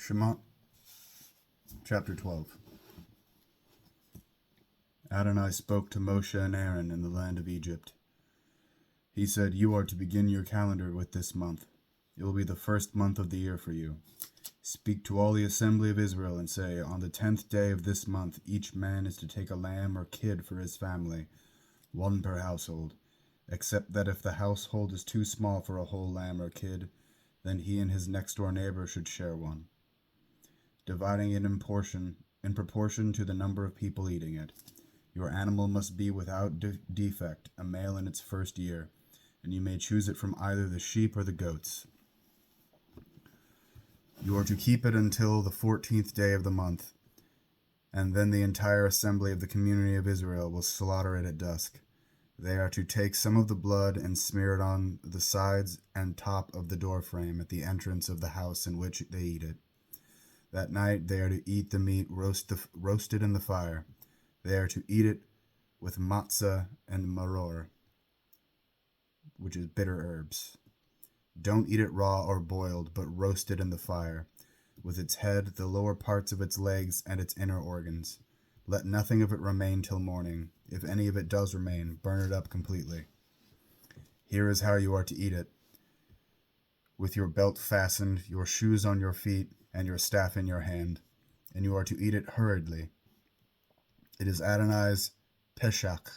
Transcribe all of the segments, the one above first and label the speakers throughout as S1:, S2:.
S1: Shemot, chapter 12. Adonai spoke to Moshe and Aaron in the land of Egypt. He said, "You are to begin your calendar with this month. It will be the first month of the year for you. Speak to all the assembly of Israel and say, on the 10th day of this month, each man is to take a lamb or kid for his family, one per household, except that if the household is too small for a whole lamb or kid, then he and his next-door neighbor should share one, dividing it in proportion to the number of people eating it. Your animal must be without defect, a male in its first year, and you may choose it from either the sheep or the goats. You are to keep it until the 14th day of the month, and then the entire assembly of the community of Israel will slaughter it at dusk. They are to take some of the blood and smear it on the sides and top of the doorframe at the entrance of the house in which they eat it. That night they are to eat the meat roasted in the fire. They are to eat it with matzah and maror, which is bitter herbs. Don't eat it raw or boiled, but roast it in the fire, with its head, the lower parts of its legs, and its inner organs. Let nothing of it remain till morning. If any of it does remain, burn it up completely. Here is how you are to eat it: with your belt fastened, your shoes on your feet, and your staff in your hand, and you are to eat it hurriedly. It is Adonai's Pesach,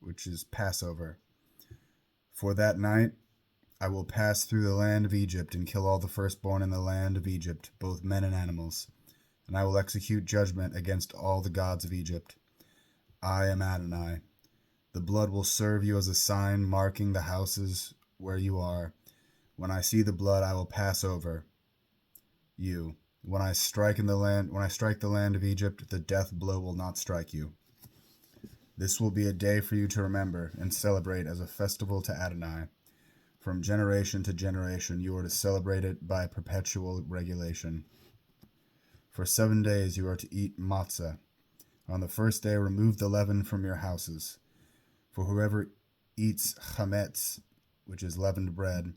S1: which is Passover. For that night I will pass through the land of Egypt and kill all the firstborn in the land of Egypt, both men and animals, and I will execute judgment against all the gods of Egypt. I am Adonai. The blood will serve you as a sign marking the houses where you are. When I see the blood, I will pass over you. When I strike the land of Egypt, the death blow will not strike you. This will be a day for you to remember and celebrate as a festival to Adonai. From generation to generation, you are to celebrate it by perpetual regulation. For 7 days you are to eat matzah. On the first day, remove the leaven from your houses. For whoever eats chametz, which is leavened bread,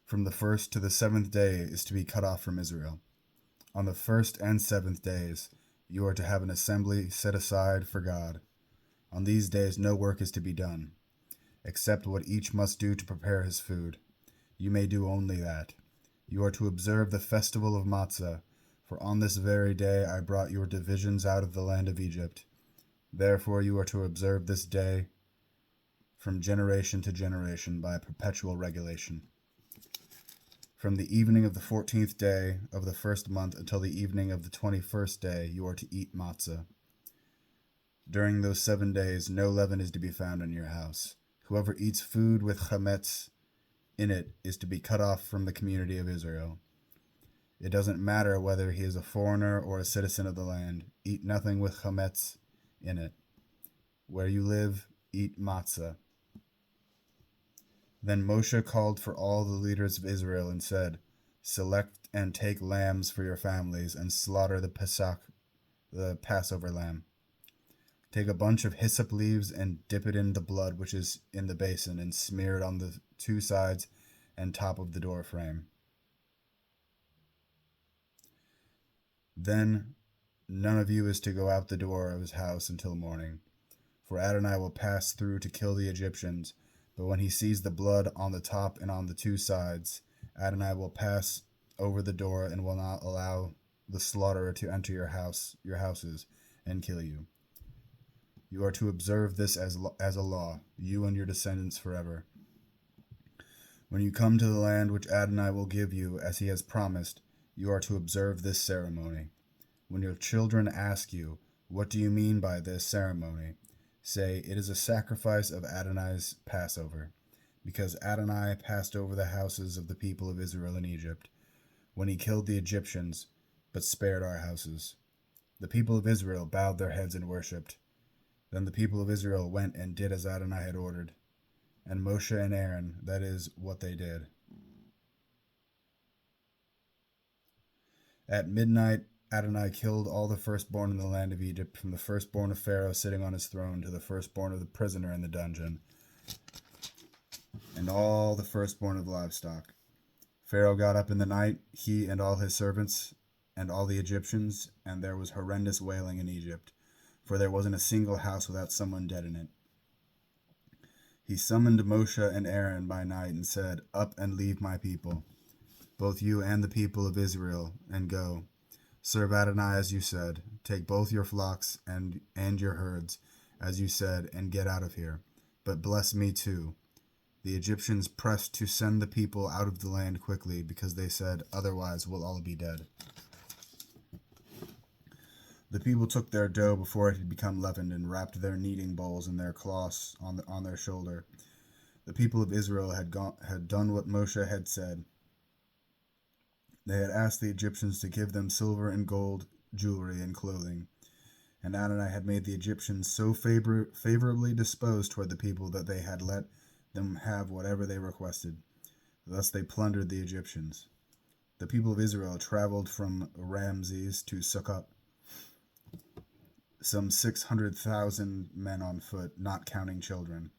S1: from the first to the 7th day is to be cut off from Israel. On the 1st and 7th days, you are to have an assembly set aside for God. On these days no work is to be done, except what each must do to prepare his food. You may do only that. You are to observe the festival of matzah, for on this very day I brought your divisions out of the land of Egypt. Therefore you are to observe this day from generation to generation by perpetual regulation. From the evening of the 14th day of the first month until the evening of the 21st day, you are to eat matzah. During those 7 days, no leaven is to be found in your house. Whoever eats food with chametz in it is to be cut off from the community of Israel. It doesn't matter whether he is a foreigner or a citizen of the land. Eat nothing with chametz in it. Where you live, eat matzah. Then Moshe called for all the leaders of Israel and said, "Select and take lambs for your families and slaughter the Passover lamb. Take a bunch of hyssop leaves and dip it in the blood which is in the basin and smear it on the 2 sides and top of the door frame. Then none of you is to go out the door of his house until morning, for Adonai will pass through to kill the Egyptians. But when he sees the blood on the top and on the 2 sides, Adonai will pass over the door and will not allow the slaughterer to enter your houses, and kill you. You are to observe this as a law, you and your descendants forever. When you come to the land which Adonai will give you, as he has promised, you are to observe this ceremony. When your children ask you, 'What do you mean by this ceremony?' say, 'It is a sacrifice of Adonai's Passover, because Adonai passed over the houses of the people of Israel in Egypt, when he killed the Egyptians, but spared our houses.' The people of Israel bowed their heads and worshipped. Then the people of Israel went and did as Adonai had ordered, and Moshe and Aaron, that is what they did. At midnight, Adonai killed all the firstborn in the land of Egypt, from the firstborn of Pharaoh sitting on his throne to the firstborn of the prisoner in the dungeon, and all the firstborn of livestock. Pharaoh got up in the night, he and all his servants, and all the Egyptians, and there was horrendous wailing in Egypt, for there wasn't a single house without someone dead in it. He summoned Moshe and Aaron by night and said, "Up and leave my people, both you and the people of Israel, and go. Serve Adonai as you said. Take both your flocks and your herds, as you said, and get out of here. But bless me too." The Egyptians pressed to send the people out of the land quickly, because they said, "Otherwise we'll all be dead." The people took their dough before it had become leavened, and wrapped their kneading bowls in their cloths on their shoulder. The people of Israel had done what Moshe had said. They had asked the Egyptians to give them silver and gold, jewelry, and clothing. And Adonai had made the Egyptians so favorably disposed toward the people that they had let them have whatever they requested. Thus they plundered the Egyptians. The people of Israel traveled from Ramses to Sukkot, some 600,000 men on foot, not counting children.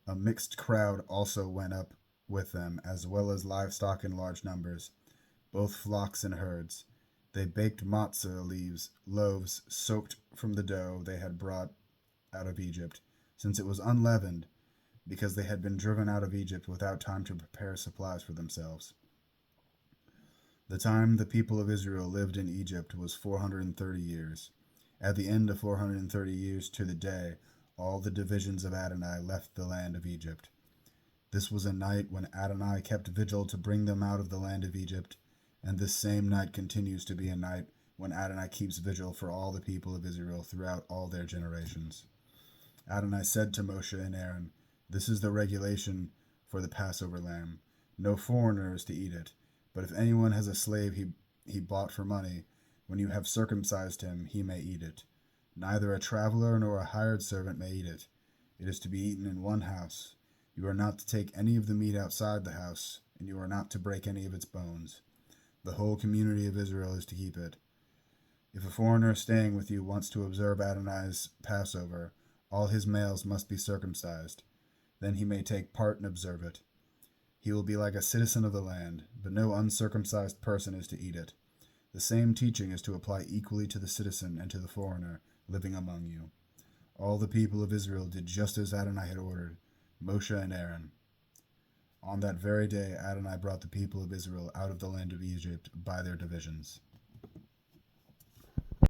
S1: A mixed crowd also went up with them, as well as livestock in large numbers, both flocks and herds. They baked matzah loaves soaked from the dough they had brought out of Egypt, since it was unleavened, because they had been driven out of Egypt without time to prepare supplies for themselves. The time the people of Israel lived in Egypt was 430 years. At the end of 430 years to the day, all the divisions of Adonai left the land of Egypt. This was a night when Adonai kept vigil to bring them out of the land of Egypt, and this same night continues to be a night when Adonai keeps vigil for all the people of Israel throughout all their generations. Adonai said to Moshe and Aaron, "This is the regulation for the Passover lamb. No foreigner is to eat it, but if anyone has a slave he bought for money, when you have circumcised him, he may eat it. Neither a traveler nor a hired servant may eat it. It is to be eaten in one house. You are not to take any of the meat outside the house, and you are not to break any of its bones. The whole community of Israel is to keep it. If a foreigner staying with you wants to observe Adonai's Passover, all his males must be circumcised. Then he may take part and observe it. He will be like a citizen of the land, but no uncircumcised person is to eat it. The same teaching is to apply equally to the citizen and to the foreigner living among you." All the people of Israel did just as Adonai had ordered, Moshe and Aaron. On that very day, Adonai brought the people of Israel out of the land of Egypt by their divisions.